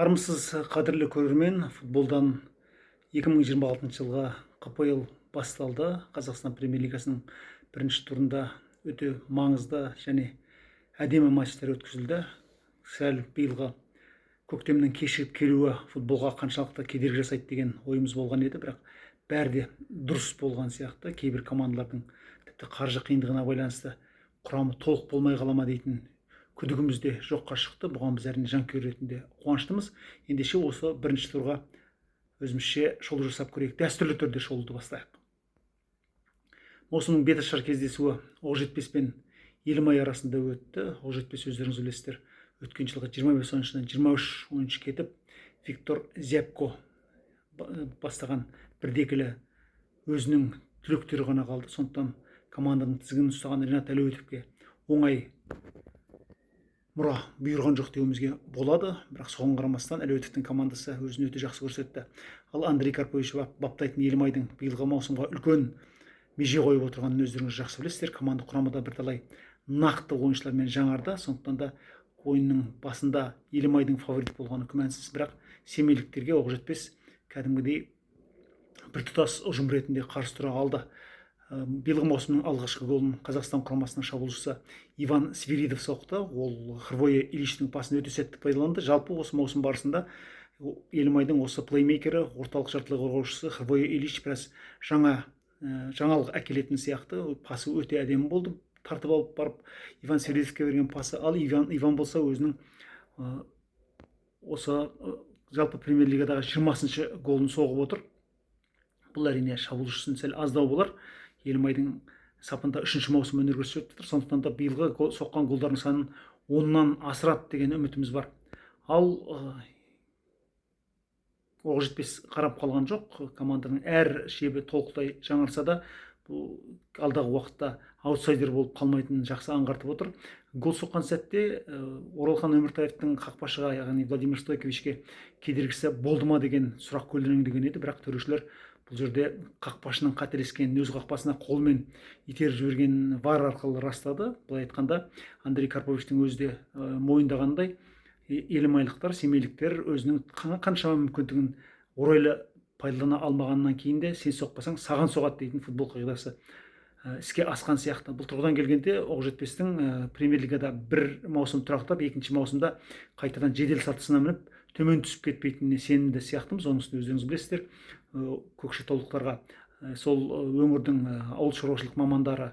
Армысыз қадірлі көрермен, футболдан 2026 жылға КПЛ басталды. Қазақстан премьер-лигасының бірінші турында өте маңызды және әдемі матчтар өткізілді. Сәл биылғы көктемнің кешігіп келуі футболға қаншалықты кедергі жасайды деген ойымыз болған еді, бірақ бәрі де дұрыс болған сияқты. Кейбір командалардың тіпті қаржы қиындығына байланысты құрамы толық болмай қала ма дейтін күдігіміз де жоққа шықты. Бұған біз әрине жанкүйер ретінде қуаныштымыз. Ендеше осы бірінші турға өзімізше шолу жасап көрейік. Дәстүрлі түрде шолуды бастайық. Маусымның беташар кездесуі Оқжетпес пен Елімай арасында өтті. Оқжетпес, өздеріңіз білесіздер, өткен жылғы 25 ойыншыдан 23 ойыншы кетіп, Виктор Зябко бастаған бірдекілі өзінің түлектері ғана қалды. Сондықтан команданың тізгінін ұстаған Ринат Әлеуетовке оңай мұра бұйырған жоқ деуімізге болады, бірақ соған қарамастан Әлеуетовтің командасы өзін өте жақсы көрсетті. Ал Андрей Карпович баптайтын Елімайдың биылғы маусымға үлкен меже қойып отырғанын өздеріңіз жақсы білесіздер. Команда құрамында бірталай нақты ойыншылармен жаңарды. Сондықтан да ойынның басында Елімайдың фаворит болғаны күмәнсіз, бірақ семейліктерге Оқжетпес кәдімгідей біртұтас ұжым ретінде қарсы тұра алды. Биылғы маусымның алғашқы голын Қазақстан құрамасының шабуылшысы Иван Свиридов соқты. Ол Хрвое Иличтің пасын өте сәтті пайдаланды. Жалпы осы маусым барысында Елімайдың осы плеймейкері, орталық жартылай қорғаушысы Хрвое Илич біраз жаңалық әкелетін сияқты. Пасы өте әдемі болды. Тартып алып барып Иван Свиридовке берген пасы. Ал Иван болса өзінің осы жалпы премьер-лигадағы 20-шы голын соғып отыр. Бұл әрине шабуылшысын сәл аздау болар. Елімайдың сапында 3-ші маусым өнер көрсетіп жатыр. Сондықтан да биылғы соққан голдардың санын 10-нан асырады деген үмітіміз бар. Ал Оқжетпес қарап қалған жоқ. Команданың әр шебі толықтай жаңарса да, бұл алдағы уақытта аутсайдер болып қалмайтынын жақсы аңғартып отыр. Гол соққан сәтте Оралхан Өміртаевтың қақпашыға, яғни Владимир Стойковичке кедергісі болды ма деген сұрақ көтерілген еді, бірақ төрешілер бұл жерде қақпашының қателескенін өз қақпасына қолмен итеріп жібергенін VAR арқылы растады. Былай айтқанда, Андрей Карповичтің өзі де мойындағандай, елімайлықтар, семейліктер өзінің қаншама мүмкіндігін орайлы пайдалана алмағаннан кейін де сен соқпасаң саған соғады дейтін футбол қағидасы іске асқан сияқты. Бұл тұрғыдан келгенде Оқжетпестің премьер-лигада бір маусым тұрақтап, екінші маусымда қайтадан жедел сатысына мініп төмен түсіп кетпейтініне сенімді сияқтымыз. Оның үстіне өздеріңіз білесіздер, көкшетаулықтарға сол өңірдің ауыл шаруашылық мамандары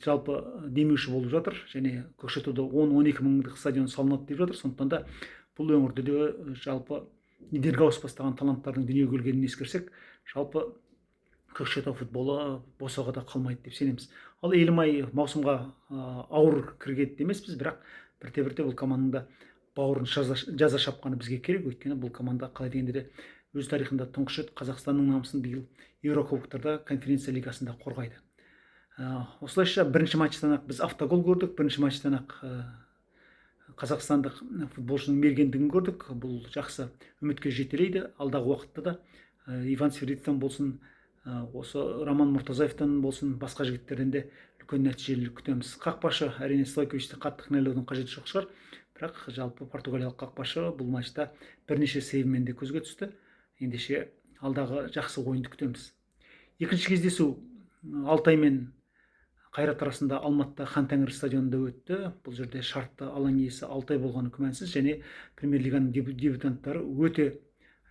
жалпы демеуші болып жатыр, және Көкшетауда 10-12 мыңдық стадион салынады деп жатыр. Сондықтан да бұл өңірде де жалпы недерге ауыспастаған таланттардың дүниеге келгенін ескерсек, жалпы Көкшетау футболы босаға да қалмайды деп сенеміз. Ал Елімай маусымға ауыр кіргеді емеспіз, бірақ бірте-бірте бұл командада бауырын жаза шапқаны бізге керек. Өйткені бұл команда қалай дегенде де өз тарихында тұңғыш рет Қазақстанның намысын биыл Еурокубоктарда, конференция лигасында қорғайды. Осылайша бірінші матчтан ақ біз автогол көрдік. Бірінші матчтан ақ қазақстандық футболшының мергендігін көрдік. Бұл жақсы үмітке жетелейді. Алдағы уақытта да Иван Свиридовтан болсын, осы Роман Мұртазаевтан болсын, басқа жігіттерден де үлкен нәтижелілік күтеміз. Қақпашы әрине Стойковичті қатты кінәлаудың қажеті жоқ шығар, бірақ жалпы португалиялық қақпашы бұл матчта бірнеше сейвмен де көзге түсті. Ендеше алдағы жақсы ойынды күтеміз. Екінші кездесу Алтай мен Қайрат арасында Алматыда Хан Тәңір стадионында өтті. Бұл жерде шартты алаң иесі Алтай болғаны күмәнсіз, және премьер-лиганың дебютанттары өте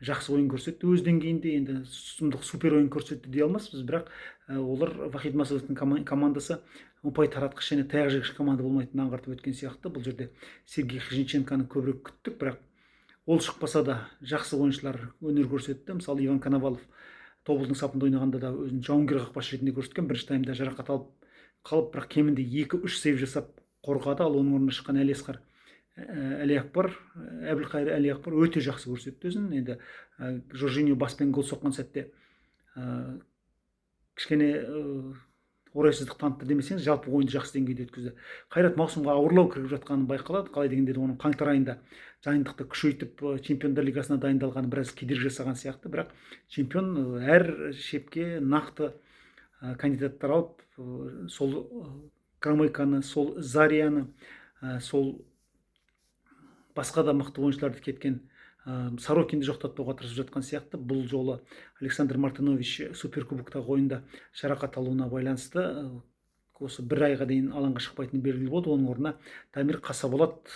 жақсы ойын көрсетті. Өз деңгейінде енді сұмдық супер ойын көрсетті дей алмаспыз, бірақ олар Вахид Масудовтың командасы ұпай таратқыш және таяқ жегіш команда болмайтынын аңғартып өткен сияқты. Бұл жерде Сергей Хижниченконы көбірек күттік, бірақ ол шықпаса да жақсы ойыншылар өнер көрсетті. Мысалы, Иван Коновалов Тобылдың сапында ойнағанда да өзін жауынгер қақпашы ретінде көрсеткен. Бірінші таймда жарақат алып қалып, бірақ кемінде 2-3 сейв жасап қорғады. Ал оның орнына шыққан Әбілқайыр Әлиақпар өте жақсы көрсетті өзін. Енді Жоржиньо баспен гол соққан сәтте кішкене орайсыздық танытты демесеңіз, жалпы ойынды жақсы деңгейде өткізді. Қайрат маусымға ауырлау кіріп жатқаны байқалады. Қалай дегенде оның қаңтар айында дайындықты күшейтіп чемпиондар лигасына дайындалғаны біраз кедергі жасаған сияқты, бірақ чемпион әр шепке нақты кандидаттар алып, сол Громойканы, сол Зарияны, сол басқа да мықты ойыншыларды кеткен Сорокинді жоқтатпауға тырысып жатқан сияқты. Бұл жолы Александр Мартынович суперкубоктағы ойында жарақат алуына байланысты осы бір айға дейін алаңға шықпайтыны белгілі болды. Оның орнына Дамир Қасаболат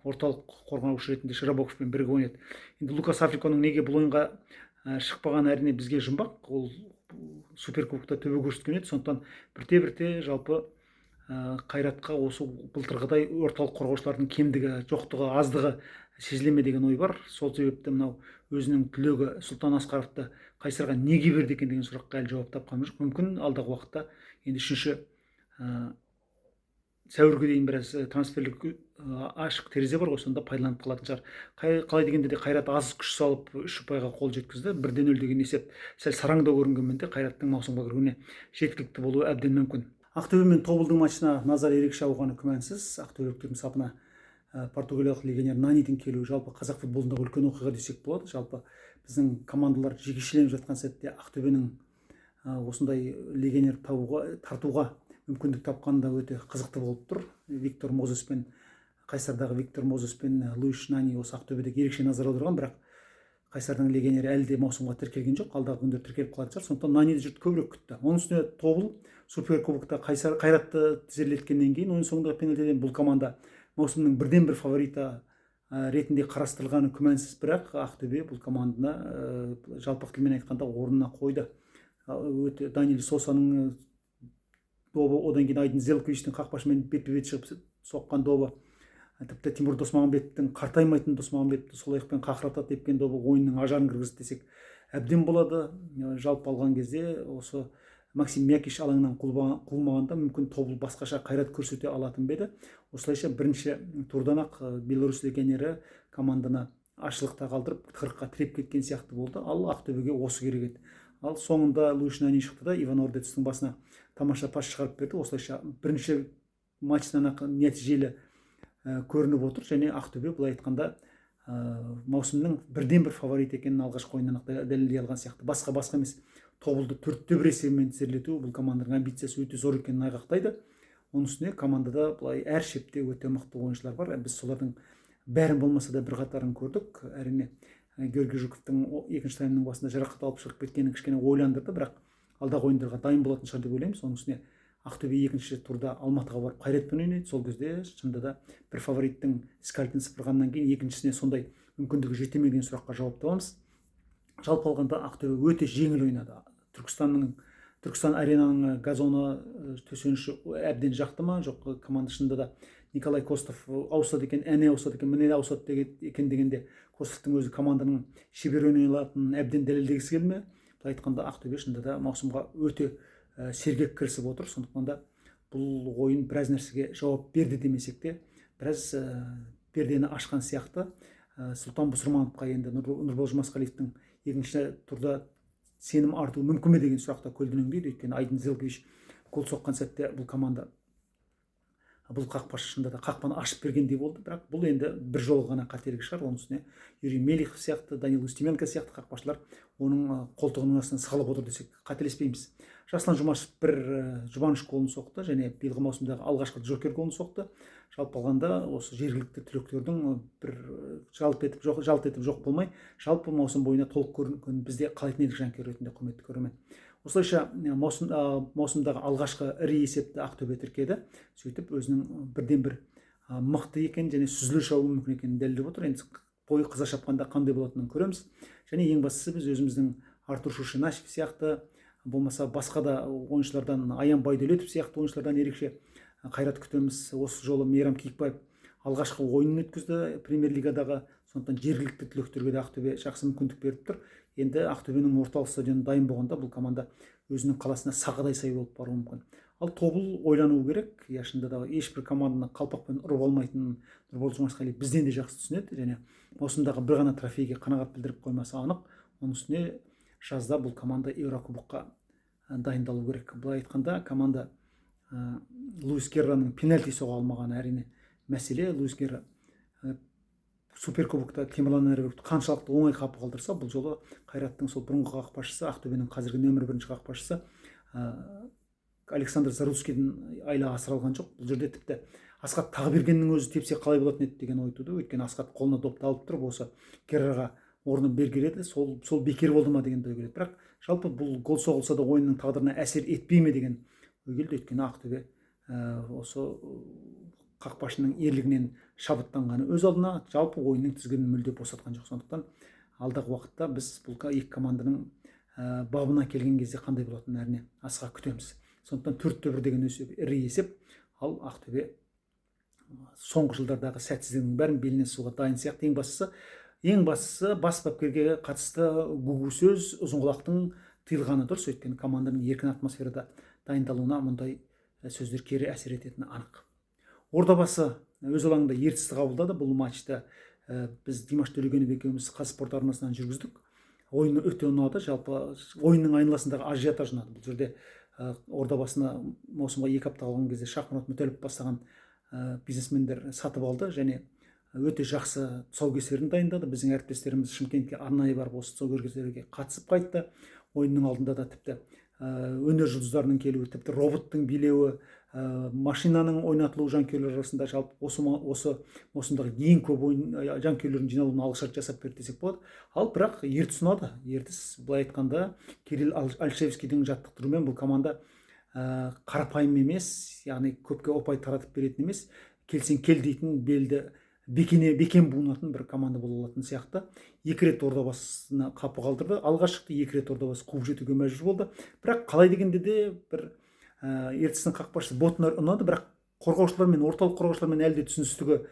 орталық қорғаушы ретінде Широбоковпен бірге ойнады. Енді Лукас Африконың неге бұл ойынға шықпағаны әрине бізге жұмбақ. Ол суперкубокта төбе көрсеткен еді. Сондықтан бірте-бірте жалпы Қайратқа осы былтырғыдай орталық қорғаушылардың кемдігі, жоқтығы, аздығы сезіле деген ой бар. Сол себепті мынау өзінің түлегі Сұлтан Асқаровты Қайсарға неге берді екен деген сұраққа әлі жауап тапқан жоқ. Мүмкін алдағы уақытта енді үшінші сәуірге дейін біраз трансферлік ашық терезе бар ғой, сонда пайдаланып қалатын шығар. Қалай дегенде де Қайрат аз күш салып 3 ұпайға қол жеткізді. 1-0 деген есеп сәл сараңдау көрінгенмен де Қайраттың маусымға кіруіне жеткілікті болуы әбден мүмкін. Ақтөбе мен Тобылдың матчына назар ерекше ауғаны күмәнсіз. Ақтөбеліктердің сапына португалиялық легионер Нанидің келуі жалпы қазақ футболындағы үлкен оқиға десек болады. Жалпы біздің командалар жекешеленіп жатқан сәтте Ақтөбенің осындай легионер тартуға мүмкіндік тапқаны да өте қызықты болып тұр. Виктор Мозес пен Қайсардағы Виктор Мозес пен Луиш Нани осы Ақтөбедегі ерекше назар аударған, бірақ Қайсардың легионері әлі де маусымға тіркелген жоқ. Алдағы күндері тіркеліп қалатын шығар. Сондықтан Наниді жұрт көбірек күтті. Оның үстіне Тобыл суперкубокта Қайратты тізерлеткеннен кейін ойын соңындағы пенальтиден бұл команда маусымның бірден-бір фавориті ретінде қарастырылғаны күмәнсіз, бірақ Ақтөбе бұл команданы жалпақ тілмен айтқанда орнына қойды. Өте Даниэль Сосаның добы, одан кейін Айдын Зелковичтің қақпашымен бетпе-бет шығып соққан добы, тіпті Тимур Досмағамбетовтің қартаймайтын Досмағамбетовті сол аяқпен қақырата тепкен добы ойынның ажарын кіргізді десек әбден болады. Жалпы алған кезде осы Максим Мякиш алаңнан қуылмағанда мүмкін Тобыл басқаша Қайрат көрсете алатын беді. Осылайша бірінші турдан-ақ Беларусь легионері команданы ашылықта қалдырып тығырыққа тіреп кеткен сияқты болды. Ал Ақтөбеге осы керек еді. Ал соңында Луиш Нани шықты да Иван Ордецтің басына тамаша пас шығарып берді. Осылайша бірінші матчтан-ақ нәтижелі көрініп отыр, және Ақтөбе былай айтқанда маусымның бірден-бір фаворит екенін алғашқы ойыннан-ақ дәлелдей алған сияқты. Басқа емес. Тобылды 4-1 есебімен тізерлету бұл команданың амбициясы өте зор екенін айғақтайды. Оның үстіне командада былай әр шепте өте мықты ойыншылар бар. Біз солардың бәрін болмаса да бірқатарын көрдік. Әрине Георгий Жуковтың екінші таймның басында жарақат алып шығып кеткені кішкене ойландырды, бірақ алдағы ойындарға дайын болатын шығар деп ойлаймыз. Оның үстіне Ақтөбе екінші турда Алматыға барып Қайратпен ойнайды. Сол кезде шынында да бір фавориттің скальпін сыпырғаннан кейін екіншісіне сондай мүмкіндігі жете ме деген сұраққа жауап табамыз. Жалпы алғанда Ақтөбе өте жеңіл ойнады. Түркістан аренаның газоны төсеніші әбден жақты ма, жоқ, команда шынында да Николай Костов ауысады екен, міне ауысады екен дегенде Костовтың өзі команданың шебер ойнай алатынын әбден дәлелдегісі келме. Былай айтқанда Ақтөбе шынында да маусымға өте сергек кірісіп отыр. Сондықтан да бұл ойын біраз нәрсеге жауап берді демесек те, біраз пердені ашқан сияқты. Сұлтан Бұсырмановқа енді Нұрбол Жұмасқалиевтің екінші турда сенім артуы мүмкін ме деген сұрақта көлденеңдейді. Өйткені Айдын Зелкович гол соққан сәтте бұл команда, бұл қақпашы шынында да қақпаны ашып бергендей болды, бірақ бұл енді бір жолы ғана қателік шығар. Оның үстіне Юрий Мелихов сияқты, Данил Устименко сияқты қақпашылар оның қолтығының астынан сығалап отыр десек қателеспейміз. Жаслан Жұмашев бір Жұбаныш голын соқты және биылғы маусымдағы алғашқы Джокер голын соқты. Жалпы алғанда осы жергілікті түлектердің бір жалт етіп жоқ болмай, жалпы маусым бойына толық көрінген бізде қалайтын едік жанкүйер ретінде, құрметті көрермен. Осылайша маусымдағы алғашқы ірі есепті Ақтөбе тіркеді. Сөйтіп өзінің бірден-бір мықты екен және сүзіле шабуы мүмкін екенін дәлелдеп отыр. Енді бойы қыза шапқанда қандай болатынын көреміз. Және ең бастысы біз өзіміздің Артур Шушинашев сияқты, болмаса басқа да ойыншылардан, Аян Байдөлетов сияқты ойыншылардан ерекше Қайрат күтеміз. Осы жолы Мейрам Киікбаев алғашқы ойынын өткізді премьер-лигадағы. Сондықтан жергілікті түлектерге де Ақтөбе жақсы мүмкіндік беріп тұр. Енді Ақтөбенің орталық стадионы дайын болғанда бұл команда өзінің қаласына сақадай сай болып баруы мүмкін. Ал Тобыл ойлануы керек. Шынында да ешбір команданы қалпақпен ұрып алмайтынын Нұрбол Жұмасқалиев бізден де жақсы түсінеді, және маусымдағы бір ғана трофейге қанағат білдіріп қоймасы анық. Оның үстіне жазда бұл команда Еурокубокқа дайындалу керек. Былай айтқанда команда Луис Герраның пенальти соға алмағаны әрине мәселе. Луис Герра суперкубокта Темірлан Нәрбековті қаншалықты оңай қапы қалдырса, бұл жолы Қайраттың сол бұрынғы қақпашысы, Ақтөбенің қазіргі нөмір 1 қақпашысы Александр Заруцкийдің айла асыралған жоқ. Бұл жерде тіпті Асқат Тағбергеннің өзі тепсе қалай болатын еді деген ой туды. Өйткені Асқат қолына допты алып тұрып осы Геррерға орнын бергер еді, сол бекер болды ма деген ой келеді. Бірақ жалпы бұл гол соғылса да ойынның тағдырына әсер етпей ме деген ой келді. Өйткені Ақтөбе осы қақпашының ерлігінен шабыттанғаны өз алдына жалпы ойынның тізгінін мүлде босатқан жоқ. Сондықтан алдағы уақытта біз бұл екі команданың бабына келген кезде қандай болатынын әрине асыға күтеміз. Сондықтан 4-1 деген ірі есеп. Ал Ақтөбе соңғы жылдардағы сәтсіздігінің бәрін беліне суға дайын сияқты. Ең бастысы бас бапкерге қатысты гугу сөз, ұзынқұлақтың тыйылғаны дұрыс. Өйткені команданың еркін атмосферада дайындалуына мұндай сөздер кері әсер ететіні анық. Ордабасы өз алаңында Ертісті қабылдады. Бұл матчты біз Димаш Төлегенов екеуміз Қазспорт арнасынан жүргіздік. Ойыны өте ұнады. Жалпы ойынның айналасындағы ажиотаж ұнады. Бұл жерде Ордабасыны маусымға 2 апта қалған кезде Шахмұрат Мүтәліп бастаған бизнесмендер сатып алды және өте жақсы тұсаукесерін дайындады. Біздің әріптестеріміз Шымкентке арнайы барып осы тұсаукесерге қатысып қайтты. Ойынның алдында да тіпті өнер жұлдыздарының келуі, тіпті роботтың билеуі, машинаның ойнатылуы жанкүйерлер арасында жалпы осы маусымдағы ең көп жанкүйерлердің жиналуына алғышарт жасап берді десек болады. Ал бірақ Ертіс ұнады. Ертіс былай айтқанда Кирилл Альшевскийдің жаттықтыруымен бұл команда қарапайым емес, яғни көпке опай таратып беретін емес, келсең кел дейтін белді бекен буынатын бір команда бола алатын сияқты. 2 рет Ордабасыны қапы қалдырды. Алға шықты, 2 рет Ордабасы қуып жетуге мәжбүр болды. Бірақ қалай дегенде де бір Ертістің қақпашысы Ботнар ұнады, бірақ қорғаушылар мен орталық қорғаушылармен әлде түсіністігі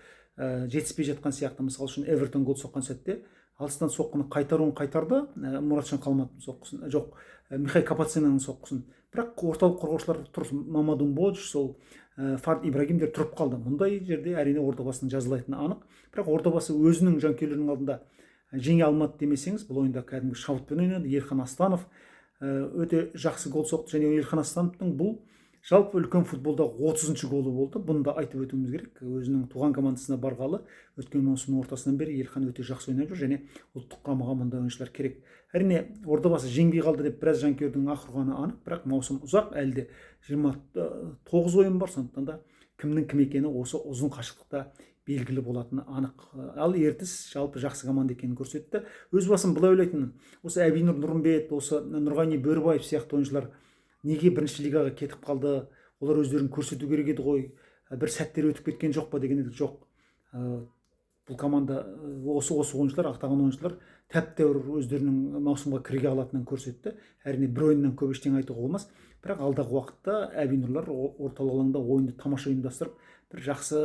жетіспей жатқан сияқты. Мысалы үшін Эвертон гол соққан сәтте алыстан соққыны қайтаруын қайтарды, Мұратжан Қалматовтың соққысын, жоқ, Михай Капаценаның соққысын. Бірақ орталық қорғаушылар тұрып, Мамадун Бодж, сол Фард Ибрагимдер тұрып қалды. Мұндай жерде әрине Ордабасының жазылайтыны анық. Бірақ Ордабасы өзінің жанкүйерлерінің алдында жеңе алмады демесеңіз, бұл ойында кәдімгі шабытпен ойнады. Елхан Асланов өте жақсы гол соқты және Елхан Аслановтың бұл жалпы үлкен футболда 30-шы голы болды. Бұны да айтып өтуіміз керек. Өзінің туған командасына барғалы өткен маусымның ортасынан бері Елхан өте жақсы ойнап жүр және ұлттық құрамаға мұндай ойыншылар керек. Әрине Ордабасы жеңбей қалды деп біраз жанкүйердің аһ ұрғаны анық, бірақ маусым ұзақ, әлде 29 ойын бар. Сондықтан да кімнің кім екені осы ұзын қашықтықта белгілі болатыны анық. Ал Ертіс жалпы жақсы команда екенін көрсетті. Өз басым былай ойлайтынмын, осы Әбинұр Нұрымбет, осы Нұрғани Бөрібаев сияқты ойыншылар неге бірінші лигаға кетіп қалды? Олар өздерін көрсету керек еді ғой. Бір сәттер өтіп кеткен жоқ па деген еді. Жоқ. Бұл команда осы ойыншылар, ақтаған ойыншылар тәп-тәуір өздерінің маусымға кіре алатынын көрсетті. Әрине бір ойыннан көп ештеңе айтуға болмас. Бірақ алдағы уақытта Әбинұрлар орталық алаңда ойынды тамаша ұйымдастырып, бір жақсы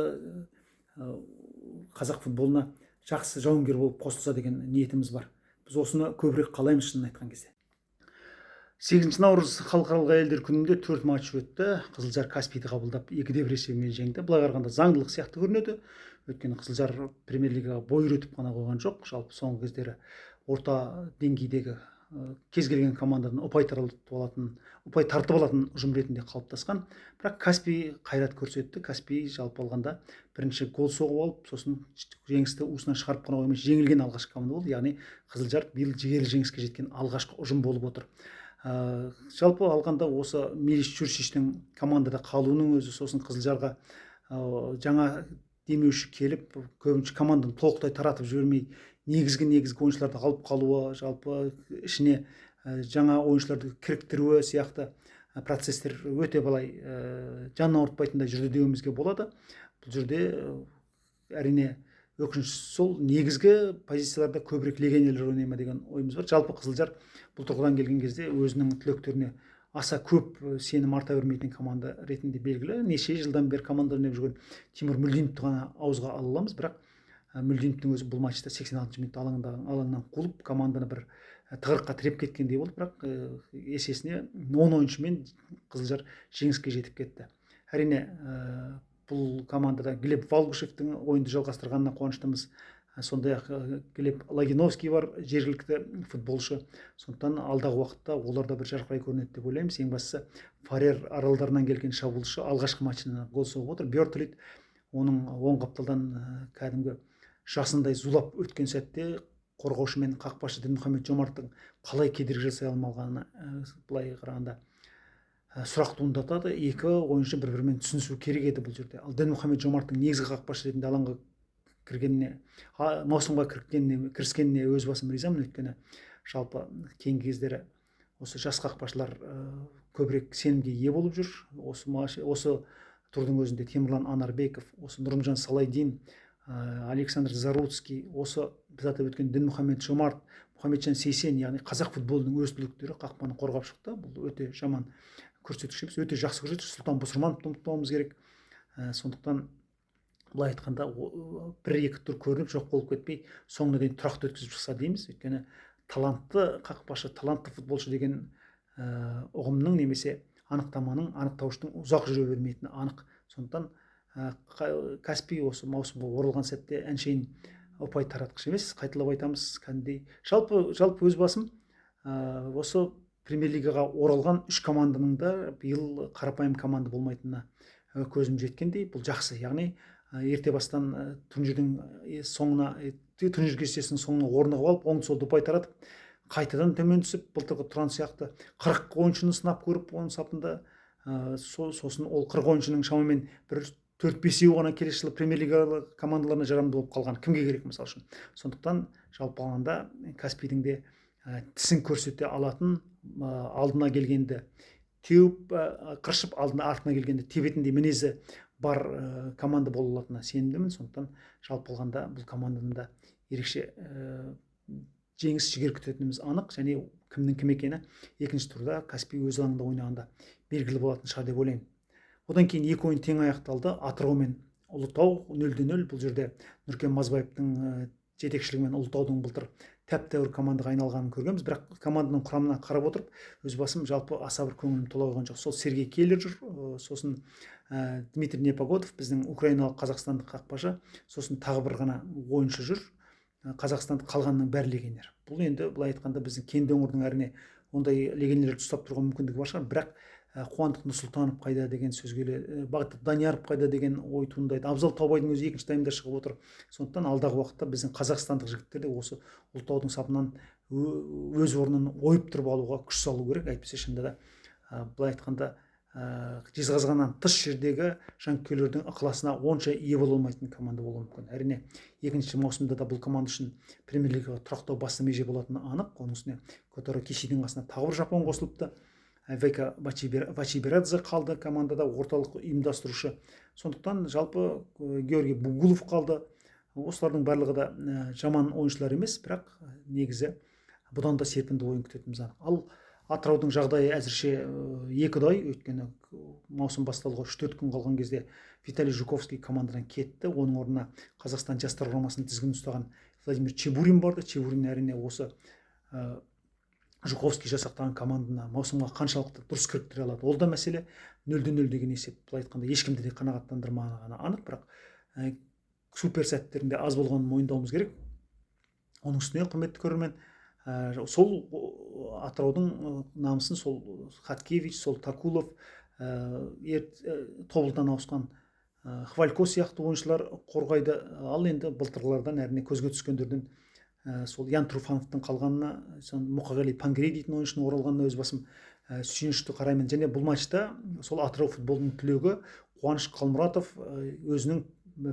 қазақ футболына жақсы жауынгер болып қосылса деген ниетіміз бар. Біз осыны көбірек қалаймыз шынын айтқан кезде. 8 наурыз халықаралық әйелдер күнінде 4 матч өтті. Қызылжар Каспийді қабылдап 2-1 есебімен жеңді. Былай қарағанда заңдылық сияқты көрінеді. Өйткені Қызылжар премьер-лигаға бой үйретіп қана қойған жоқ. Жалпы соңғы кездері орта деңгейдегі кез келген командадан ұпай тартып алатын ұжым ретінде қалыптасқан. Бірақ Каспий қайрат көрсетті. Каспий жалпы алғанда бірінші гол соғып алып, сосын жеңісті уысынан шығарып қана қоймай жеңілген алғашқы команда болды. Яғни Қызылжар биыл жігерлі жеңіске жеткен алғашқы ұжым болып отыр. Жалпы алғанда осы Мелис Чурсичтің командада қалуының өзі, сосын Қызылжарға жаңа демеуші келіп, көбінше команданы толықтай таратып жібермей, негізгі ойыншыларды алып қалуы, жалпы ішіне жаңа ойыншыларды кіріктіруі сияқты процестер өте былай жанын ауыртпайтындай жүрді деуімізге болады. Бұл жерде әрине өкініштісі сол негізгі позицияларда көбірек легионерлер ойнай ма деген ойымыз бар. Жалпы Қызылжар бұл тұрғыдан келген кезде өзінің түлектеріне аса көп сенім арта бермейтін команда ретінде белгілі. Неше жылдан бері команда ойнап жүрген Тимур Мүлдиновті ғана ауызға ала аламыз, бірақ Мүлдиновтің өзі бұл матчта 86 минутта алаңнан қуылып команданы бір тығырыққа тіреп кеткендей болды, бірақ есесіне 10 ойыншымен Қызылжар жеңіске жетіп кетті. Әрине бұл командада Глеб Валгушевтің ойынды жалғастырғанына қуаныштымыз. Сондай-ақ Глеб Логиновский бар, жергілікті футболшы. Сондықтан алдағы уақытта олар да бір жарқырай көрінеді деп ойлаймыз. Ең бастысы Фарер аралдарынан келген шабуылшы алғашқы матчында гол соғып отыр. Бёртлит оның оң қапталдан кәдімгі жасындай зулап өткен сәтте қорғаушы мен қақпашы Дінмұхамед Жомарттың қалай кедергі жасай алмағаны былай қарағанда сұрақ туындатады. Екі ойыншы бір-бірімен түсінісу керек еді бұл жерде. Ал Дінмұхамед Жомарттың негізгі қақпашы ретінде алаңға кіргеніне, маусымға кіріскеніне өз басым ризамын. Өйткені жалпы кейінгі кездері осы жас қақпашылар көбірек сенімге ие болып жүр. Осы турдың өзінде Темірлан Анарбеков, осы Нұрымжан Салайдин, Александр Заруцкий, осы біз атап өткен Дінмұхамед Жомарт, Мұхамеджан Сейсен, яғни қазақ футболының өз түлектері қақпаны қорғап шықты. Бұл өте жаман көрсеткіш емес, өте жақсы көрсеткіш. Сұлтан Бұсырмановты ұмытпауымыз керек. Сондықтан былай айтқанда бір-екі тур көрініп жоқ болып кетпей, соңына дейін тұрақты өткізіп шықса дейміз. Өйткені талантты қақпашы, талантты футболшы деген ұғымның немесе анықтаманың, анықтауыштың ұзақ жүре бермейтіні анық. Сондықтан Каспий осы маусымға оралған сәтте әншейін ұпай таратқыш емес, қайталап айтамыз, кәдімгідей жалпы өз басым осы премьер-лигаға оралған 3 команданың да биыл қарапайым команда болмайтынына көзім жеткендей. Бұл жақсы, яғни ерте бастан турнирдің соңына, турнир кестесінің соңына орнығып алып, оң-солды ұпай таратып, қайтадан төмен түсіп, былтырғы Тұран сияқты 40 ойыншыны сынап көріп, оның сапында сосын ол 40 ойыншының шамамен бір 4-5-еуі ғана келесі жылы премьер-лига командаларына жарамды болып қалған. Кімге керек мысал үшін? Сондықтан жалпы алғанда Каспийдің де тісін көрсете алатын, алдына келгенді теуіп, қыршып, артына келгенді тебетіндей мінезі бар команда бола алатынына сенімдімін. Сондықтан жалпы алғанда бұл команданың да ерекше жеңіс жігер күтетініміз анық, және кімнің кім екені екінші турда Каспий өз алаңында ойнағанда белгілі болатын шығар деп ойлаймын. Одан кейін екі ойын тең аяқталды. Атырау мен Ұлытау 0-0. Бұл жерде Нұркен Мазбаевтың жетекшілігімен Ұлытаудың былтыр тәп-тәуір командаға айналғанын көргенбіз. Бірақ команданың құрамына қарап отырып, өз басым жалпы аса бір көңілім тола қойған жоқ. Сол Сергей Келлер жүр, сосын Дмитрий Непогодов, біздің украиналық қазақстандық қақпашы, сосын тағы бір ғана ойыншы жүр, қазақстандық, қалғанның бәрі легионер. Бұл енді былай айтқанда біздің кенді өңірдің әрине ондай легионерлерді ұстап тұруға мүмкіндігі бар шығар, бірақ Қуандық Нұрсұлтанов қайда деген сөз келеді, Бағдат Данияров қайда деген ой туындайды. Абзал Таубайдың өзі екінші таймда шығып отыр. Сондықтан алдағы уақытта біздің қазақстандық жігіттер де осы Ұлытаудың сапынан өз орнын ойып тұрып алуға күш салу керек. Әйтпесе шынында да былай айтқанда жезқазғаннан тыс жердегі жанкүйерлердің ықыласына онша ие бола алмайтын команда болуы мүмкін. Әрине екінші маусымда да бұл команда үшін премьер-лигаға тұрақтау басты меже болатыны анық. Оның үстіне Котаро Кишидің қасына тағы бір жапон қосылыпты. Века Вачиберадзе қалды командада, орталық ұйымдастырушы. Сондықтан жалпы Георгий Бугулов қалды. Осылардың барлығы да жаман ойыншылар емес, бірақ негізі бұдан да серпінді ойын күтетініміз анық. Ал Атыраудың жағдайы әзірше екідай, өйткені маусым басталуға 3-4 күн қалған кезде Виталий Жуковский командадан кетті. Оның орнына Қазақстан жастар құрамасының тізгінін ұстаған Владимир Чебурин барды. Чебурин әрине осы Жуковский жасақтаған команданы маусымға қаншалықты дұрыс кіріктіре алады, ол да мәселе. 0-0 деген есеп, былай айтқанда ешкімді де қанағаттандырмағаны анық, бірақ супер сәттерінде аз болғанын мойындауымыз керек. Оның үстіне құрметті көрермен, сол Атыраудың намысын сол Хаткевич, сол Такулов, Тобылдан ауысқан Хвалько сияқты ойыншылар қорғайды. Ал енді былтырғылардан әрине көзге түскендерден сол Ян Труфановтың қалғанына, Мұқағали Пангрей дейтін ойыншының оралғанына өз басым сүйінішті қараймын. Және бұл матчта сол Атырау футболының түлегі Қуаныш Қалмұратов өзінің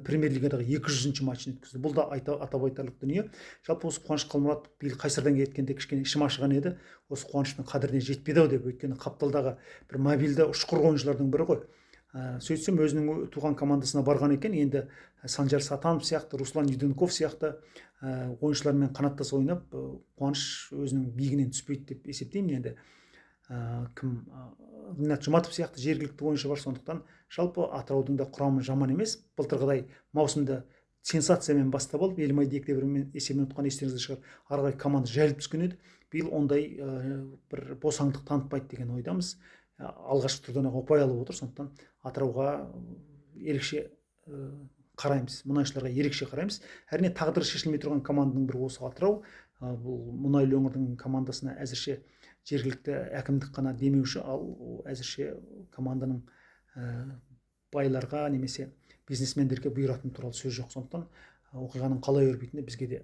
премьер-лигадағы 200-ші матчын өткізді. Бұл да атап айтарлық дүние. Жалпы осы Қуаныш Қалмұратов биыл Қайсардан кеткенде кішкене ішім ашыған еді. Осы Қуаныштың қадіріне жетпеді-ау деп, өйткені Қапталдағы бір мобильді ұшқыр ойыншылардың бірі ғой. Сөйтсем өзінің туған командасына барған екен. Енді Санжар Сатанов сияқты, Руслан Юденков сияқты ойыншылармен қанаттас ойнап, Қуаныш өзінің биігінен түспейді деп есептеймін. Енді Ринат Жұматов сияқты жергілікті ойыншы бар. Сондықтан жалпы Атыраудың да құрамы жаман емес. Былтырғыдай маусымда сенсациямен бастап алып, Елімай 2-1 есебімен ұтқан естеріңізде шығар. Ары қарай команда жайылып түскен еді. Биыл ондай бір босаңдық танытпайды деген ойдамыз. Алғашқы турдан ұпай алып отыр. Сондықтан Атырауға ерекше қараймыз, мұнайшыларға ерекше қараймыз. Әрине тағдыры шешілмей тұрған команданың бірі осы Атырау. Бұл мұнайлы өңірдің командасына әзірше жергілікті әкімдік қана демеуші, ал әзірше команданың байларға немесе бизнесмендерге бұйыратын туралы сөз жоқ. Сондықтан оқиғаның қалай өрбитіні бізге де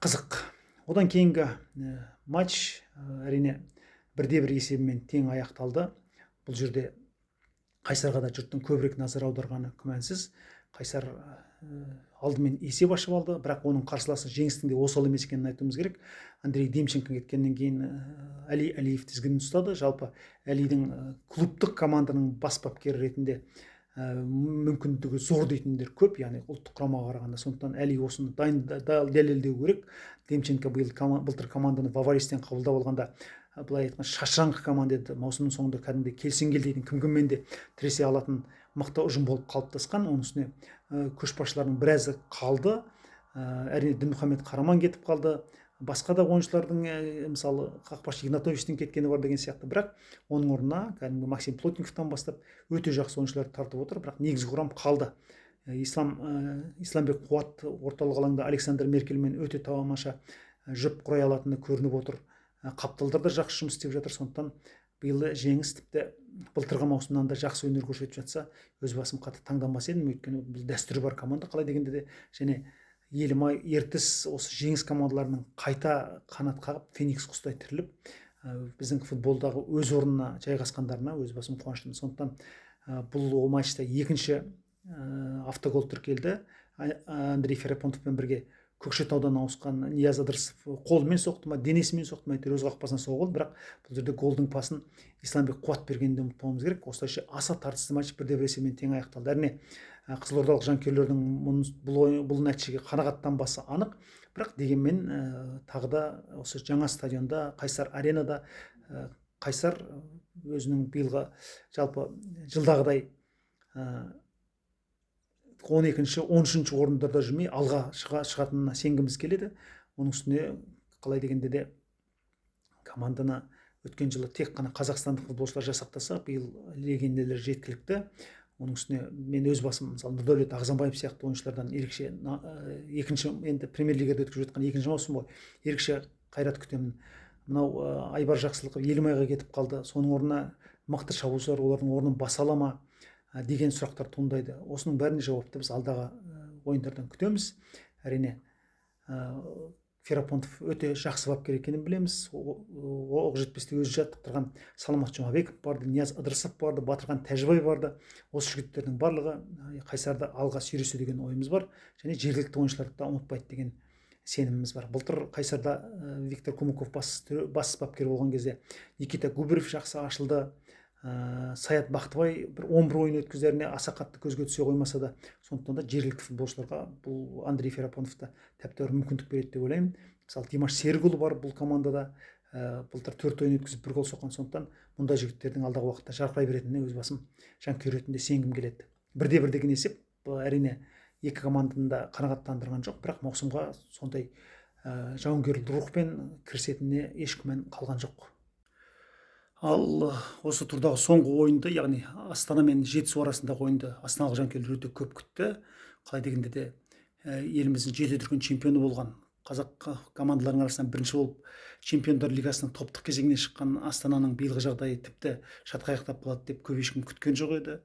қызық. Одан кейінгі матч әрине 1-1 есебімен тең аяқталды. Бұл жерде Қайсарға да жұрттың көбірек назар аударғаны күмәнсіз. Қайсар алдымен есеп ашып алды, бірақ оның қарсыласы жеңістің де осал емес екенін айтуымыз керек. Андрей Демченко кеткеннен кейін Әли Әлиев тізгінін ұстады. Жалпы Әлидің клубтық команданың бас бапкері ретінде мүмкіндігі зор дейтіндер көп, яғни ұлттық құрамаға қарағанда. Сондықтан Әли осыны дәлелдеу керек. Демченко былтыр команданы Баваристен қабылдап алғанда былай айтқан шашыраңқы команда еді. Маусымның соңында кәдімгідей келсеңгел дейтін кіммен де тіресе алатын мықты ұжым болып қалыптасқан. Оның үстіне көшбасшылардың біразы қалды. Әрине Дінмұхамед Қараман кетіп қалды. Басқа да ойыншылардың, мысалы қақпашы Игнатовичтің кеткені бар деген сияқты. Бірақ оның орнына кәдімгі Максим Плотниковтан бастап өте жақсы ойыншыларды тартып отыр. Бірақ негізгі құрам қалды. Исламбек Қуат орталық алаңда Александр Меркельмен өте тамаша жұп құрай алатыны көрініп отыр. Қапталдар да жақсы жұмыс істеп жатыр. Сондықтан биыл жеңіс тіпті былтырғы маусымнан да жақсы өнер көрсетіп жатса, өз басым қатты таңданбас едім. Өйткені бұл дәстүрі бар команда қалай дегенде де, және Елімай, Ертіс осы жеңіс командаларының қайта қанат қағып, феникс құстай тіріліп, біздің футболдағы өз орнына жайғасқандарына өз басым қуаныштымын. Сондықтан бұл матчта екінші автогол тіркелді. Андрей Ферапонтовпен бірге Көкшетаудан ауысқан Нияз Ыдырысов қолымен соқты ма, денесімен соқты ма, өз қақпасына соғылды. Бірақ бұл жерде голдың пасын Исламбек Қуат бергенді ұмытпауымыз керек. Осылайша аса тартысты матч 1-1 есебімен тең аяқталды. Әрине қызылордалық жанкүйерлердің бұл нәтижеге қанағаттанбасы анық. Бірақ дегенмен тағы да осы жаңа стадионда, Қайсар аренада Қайсар өзінің биылғы жалпы жылдағыдай 12-13 орындарда жүрмей алға шығатынына сенгіміз келеді. Оның үстіне қалай дегенде де команданы өткен жылы тек қана қазақстандық футболшылар жасақтаса, биыл легионерлер жеткілікті. Оның үстіне мен өз басым, мысалы Нұрдәулет Ағзамбаев сияқты ойыншылардан ерекше, екінші енді премьер-лигада өткізіп жатқан екінші маусым ғой, ерекше қайрат күтемін. Мынау Айбар Жақсылықов Елімайға кетіп қалды. Соның орнына мықты шабуылшылар олардың орнын баса ала ма деген сұрақтар туындайды. Осының бәріне жауапты біз алдағы ойындардан күтеміз. Әрине Ферапонтов өте жақсы бапкер екенін білеміз. Оқжетпесте өзі жаттықтырған Саламат Жұмабеков барды, Нияз Ыдырысов барды, Батырхан Тәжібай барды. Осы жігіттердің барлығы Қайсарды алға сүйресе деген ойымыз бар. Және жергілікті ойыншыларды да ұмытпайды деген сеніміміз бар. Былтыр Қайсарда Виктор Кумуков бас бапкер болған кезде Никита Губеров жақсы ашылды. Саят Бақтыбай бір 11 ойын өткізеріне аса қатты көзге түсе қоймаса да, сондықтан да жергілікті футболшыларға бұл Андрей Ферапонтовта тәптәуір мүмкіндік береді деп ойлаймын. Мысалы Димаш Серікұлы бар бұл командада, былтыр 4 ойын өткізіп 1 гол соққан. Сондықтан мұндай жігіттердің алдағы уақытта жарқырай беретініне өз басым жанкүйер ретінде сенгім келеді. 1-1 деген есеп әрине екі команданы да қанағаттандырған жоқ, бірақ маусымға сондай жауынгерлік рухпен кірісетініне еш күмән қалған жоқ. Ал осы турдағы соңғы ойынды, яғни Астана мен Жетісу арасындағы ойынды астаналық жанкүйерлер өте көп күтті. Қалай дегенде де еліміздің 7 дүркін чемпионы болған қазақ командаларының арасынан бірінші болып Чемпиондар лигасының топтық кезеңіне шыққан Астананың биылғы жағдайы тіпті шатқаяқтап қалады деп көп ешкім күткен жоқ еді.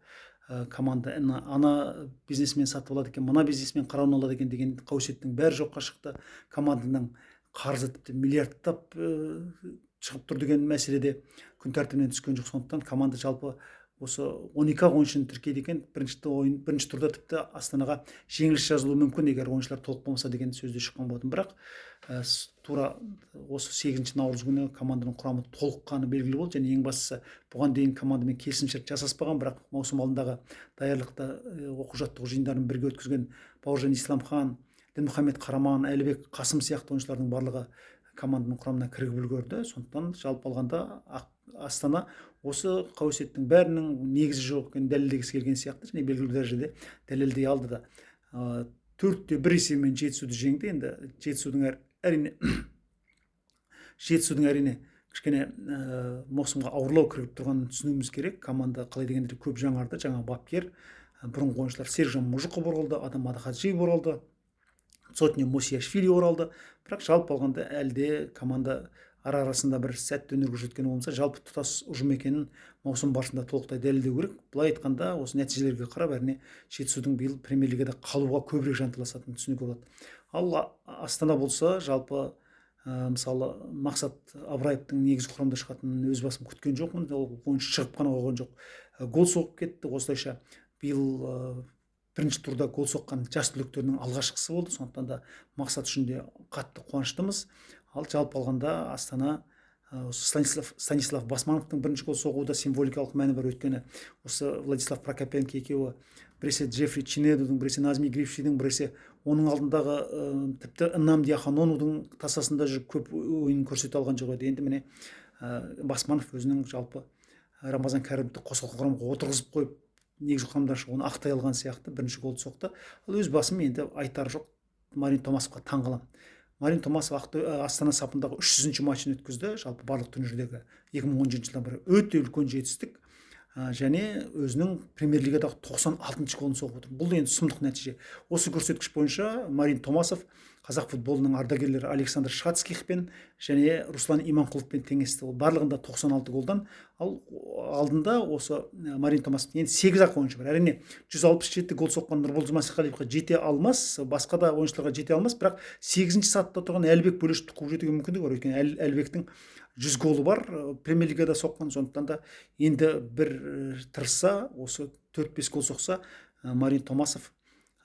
Команда ана бизнесмен сатып алады екен, мына бизнесмен қарауын алады екен деген қауесеттің бәрі жоққа шықты. Команданың қарызы тіпті миллиардтап шығып тұр деген мәселеде күн тәртібінен түскен жоқ. Сондықтан команда жалпы осы 12 ойыншыны тіркейді екен. Бірінші турда тіпті Астанаға жеңіліс жазылуы мүмкін егер ойыншылар толық болмаса деген сөзде шыққан болатын. Бірақ тура осы 8 наурыз күні команданың құрамы толыққаны белгілі болды. Және ең бастысы бұған дейін командамен келісімшарт жасаспаған, бірақ маусым алдындағы даярлықта оқу-жаттығу жиындарын бірге өткізген Бауыржан Исламхан, Дінмұхамед Қараман, Әлібек Қасым сияқты ойыншылардың барлығы команданың құрамына кірігіп үлгерді. Сондықтан жалпы алғанда Астана осы қауесеттің бәрінің негізі жоқ екенін дәлелдегісі келген сияқты, және белгілі дәрежеде дәлелдей алды да. 4-1 есебімен Жетісуды жеңді. Енді Жетісудың әрине кішкене маусымға ауырлау кіріп тұрғанын түсінуіміз керек. Команда қалай дегенде көп жаңарды, жаңа бапкер, бұрынғы ойыншылар Сержан Мұжықов оралды, Адам Адахаджиев оралды, Сотня Мусияшвили оралды. Бірақ жалпы алғанда әлде команда арасында бір сәтті өнер көрсеткен болмаса, жалпы тұтас ұжым екенін маусым барысында толықтай дәлелдеу керек. Былай айтқанда, осы нәтижелерге қарап, әрине Жетісудың биыл премьер-лигада қалуға көбірек жанталасатынын түсінуге болады. Ал Астана болса, жалпы мысалы Мақсат Абраевтың негізгі құрамда шығатынын өз басым күткен жоқпын, ол ойыншы шығып қана қойған жоқ. Гол соғып кетті. Осылайша биыл бірінші турда гол соққан жас түлектердің алғашқысы болды. Сондықтан да Мақсат үшін де қатты қуаныштымыз. Ал жалпы алғанда Астана Станислав Басмановтың бірінші гол соғуы да символикалық мәні бар, өйткені осы Владислав Прокопенко екеуі, біресе Джеффри Чинедудің, біресе Назми Грифшидің, біресе оның алдындағы тіпті Nnamdi Аханонудың тасасында жүріп көп ойын көрсете алған жоқ еді. Енді міне Басманов өзінің жалпы Рамазан Кәрімовті қосалқы құрамға отырғызып қойып негізгі құрамда шығуын ақтай алған сияқты бірінші голды соқты. Ал өз басым енді айтар жоқ, Марин Томасовқа таң қаламын. Марин Томасов Астана сапындағы 300-ші матчын өткізді. Жалпы барлық турнирдегі 2017 жылдан бері өте үлкен жетістік. Және өзінің премьер-лигадағы 96-шы голын соғып отыр. Бұл енді сұмдық нәтиже. Осы көрсеткіш бойынша Марин Томасов қазақ футболының ардагерлері Александр Шацкихпен және Руслан Иманқұловпен теңесті. Ол барлығында 96 голдан. Ал алдында осы Марин Томасов енді 8-ақ ойыншы бар. Әрине 167 гол соққан Нұрболды Масиқалиевқа жете алмас, басқа да ойыншыларға жете алмас, бірақ 8-ші сатыда тұрған Әлібек Бөлешовті қуып жетуге мүмкіндігі бар. Өйткені Әлібектің 100 голы бар премьер-лигада соққан. Сондықтан да енді бір тырысса, осы 4-5 гол соқса, Марин Томасов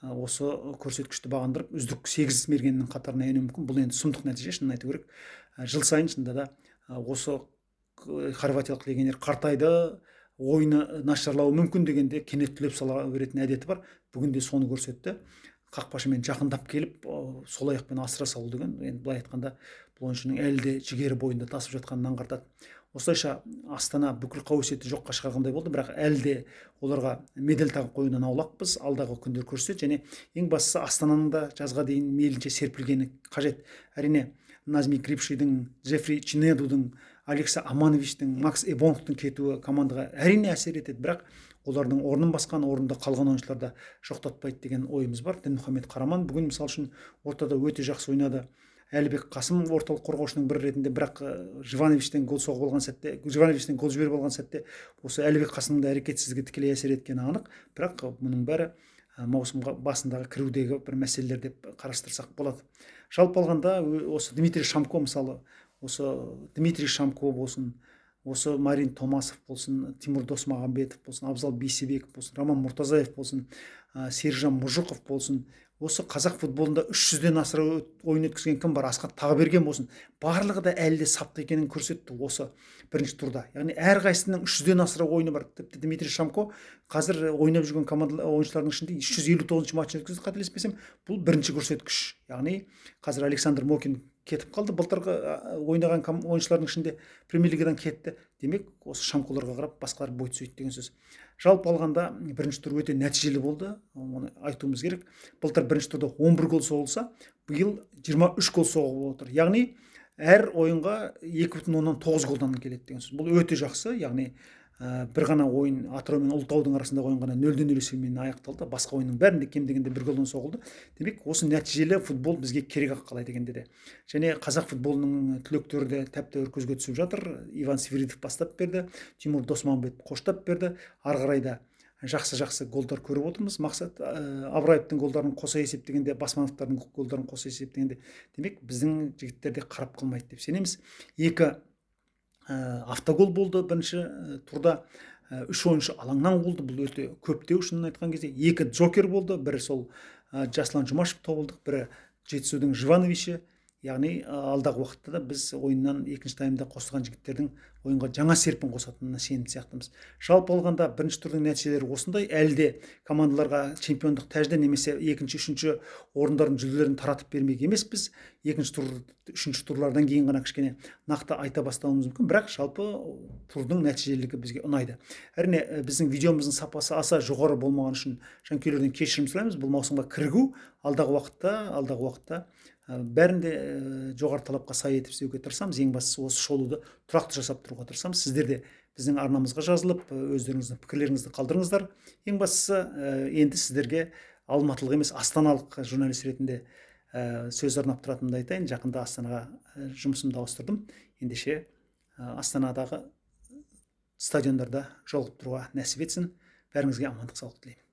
осы көрсеткішті бағындырып үздік 8 мергеннің қатарына енуі мүмкін. Бұл енді сұмдық нәтиже, шынын айту керек. Жыл сайын шынында да осы хорватиялық легионер қартайды, ойыны нашарлауы мүмкін дегенде кенет түлеп сала беретін әдеті бар. Бүгін де соны көрсетті. Қақпашымен жақындап келіп, сол аяқпен асыра салу деген, енді былай айтқанда бұл ойыншының әлі де жігері бойында тасып жатқанын аңғартады. Осылайша Астана бүкіл қауесетті жоққа шығарғандай болды, бірақ әлі де оларға медаль тағып қоюдан аулақпыз. Алдағы күндер көрсетеді, және ең бастысы Астананың да жазға дейін мейлінше серпілгені қажет. Әрине Назми Грифшидің, Джеффри Чинедудің, Алекса Амановичтің, Макс Эбоновтың кетуі командаға әрине әсер етеді, бірақ олардың орнын басқан, орында қалған ойыншыларда жоқтатпайды деген ойымыз бар. Дінмұхамед Қараман бүгін мысал үшін ортада өте жақсы ойнады. Әлібек Қасым орталық қорғаушының бірі ретінде, бірақ Живановичтен гол соғып алған сәтте, Живановичтен гол жіберіп алған сәтте осы Әлібек Қасымның да әрекетсіздігі тікелей әсер еткені анық. Бірақ мұның бәрі маусымға басындағы кірудегі бір мәселелер деп қарастырсақ болады. Жалпы алғанда осы Дмитрий Шамко, мысалы осы Дмитрий Шамко болсын, осы Марин Томасов болсын, Тимур Досмағамбетов болсын, Абзал Бейсебеков болсын, Роман Мұртазаев болсын, Сержан Мұжықов болсын, осы қазақ футболында 300-ден асыра ойын өткізген кім бар? Асхат Тағыберген болсын. Барлығы да әлі де сапты екенін көрсетті осы бірінші турда. Яғни әрқайсысының 300-ден асыра ойыны бар. Тіпті Дмитрий Шамко қазір ойнап жүрген команда ойыншылардың ішінде 359-ші матчын өткізді, қателеспесем. Бұл бірінші көрсеткіш. Яғни қазір Александр Мокин кетіп қалды, былтырғы ойнаған ойыншылардың ішінде премьер-лигадан кетті. Демек, осы Шамколарға қарап басқалар бой түзейді деген сөз. Жалпы алғанда бірінші тур өте нәтижелі болды, оны айтуымыз керек. Былтыр бірінші турда 11 гол соғылса, биыл 23 гол соғып отыр. Яғни әр ойынға 2,9 голдан келеді деген сөз. Бұл өте жақсы. Яғни бір ғана ойын Атырау мен Ұлытаудың арасындағы ойын ғана 0-0 есебімен аяқталды. Басқа ойынның бәрінде кем дегенде 1 голдан соғылды. Демек, осы нәтижелі футбол бізге керек-ақ қалай дегенде де. Және қазақ футболының түлектері де тәп-тәуір көзге түсіп жатыр. Иван Свиридов бастап берді, Тимур Досмағамбетов қоштап берді. Ары қарай да жақсы голдар көріп отырмыз. Мақсат Абраевтың голдарын қоса есептегенде, Басмановтардың голдарын қоса есептегенде, демек, біздің жігіттер де қарап қалмайды деп сенеміз. 2 автогол болды бірінші турда, 3 ойыншы алаңнан болды. Бұл өте көптеу, шынын айтқан кезде. 2 джокер болды, бірі сол Жаслан Жұмашев тобылдық, бірі Жетісудың Живановичі. Яғни алдағы уақытта да біз ойыннан екінші таймда қосылған жігіттердің ойынға жаңа серпін қосатынына сенімді сияқтымыз. Жалпы алғанда бірінші турдың нәтижелері осындай. Әлі де командаларға чемпиондық тәжді немесе екінші, үшінші орындардың жүлделерін таратып бермек емеспіз. Екінші тур, үшінші турлардан кейін ғана кішкене нақты айта бастауымыз мүмкін, бірақ жалпы турдың нәтижелілігі бізге ұнайды. Әрине, біздің видеомыздың сапасы аса жоғары болмаған үшін жанкүйерлерден кешірім сұраймыз. Бұл маусымға кірігу, алдағы уақытта бәрінде жоғары талапқа сай етіп істеуге тырысамыз. Ең бастысы осы шолуды тұрақты жасап тұруға тырысамыз. Сіздер де біздің арнамызға жазылып, өздеріңіздің пікірлеріңізді қалдырыңыздар. Ең бастысы енді сіздерге алматылық емес, астаналық журналист ретінде сөз арнап тұратынымды айтайын. Жақында Астанаға жұмысымды ауыстырдым. Ендеше Астанадағы стадиондарда жолығып тұруға нәсіп етсін. Бәріңізге амандық, саулық тілеймін.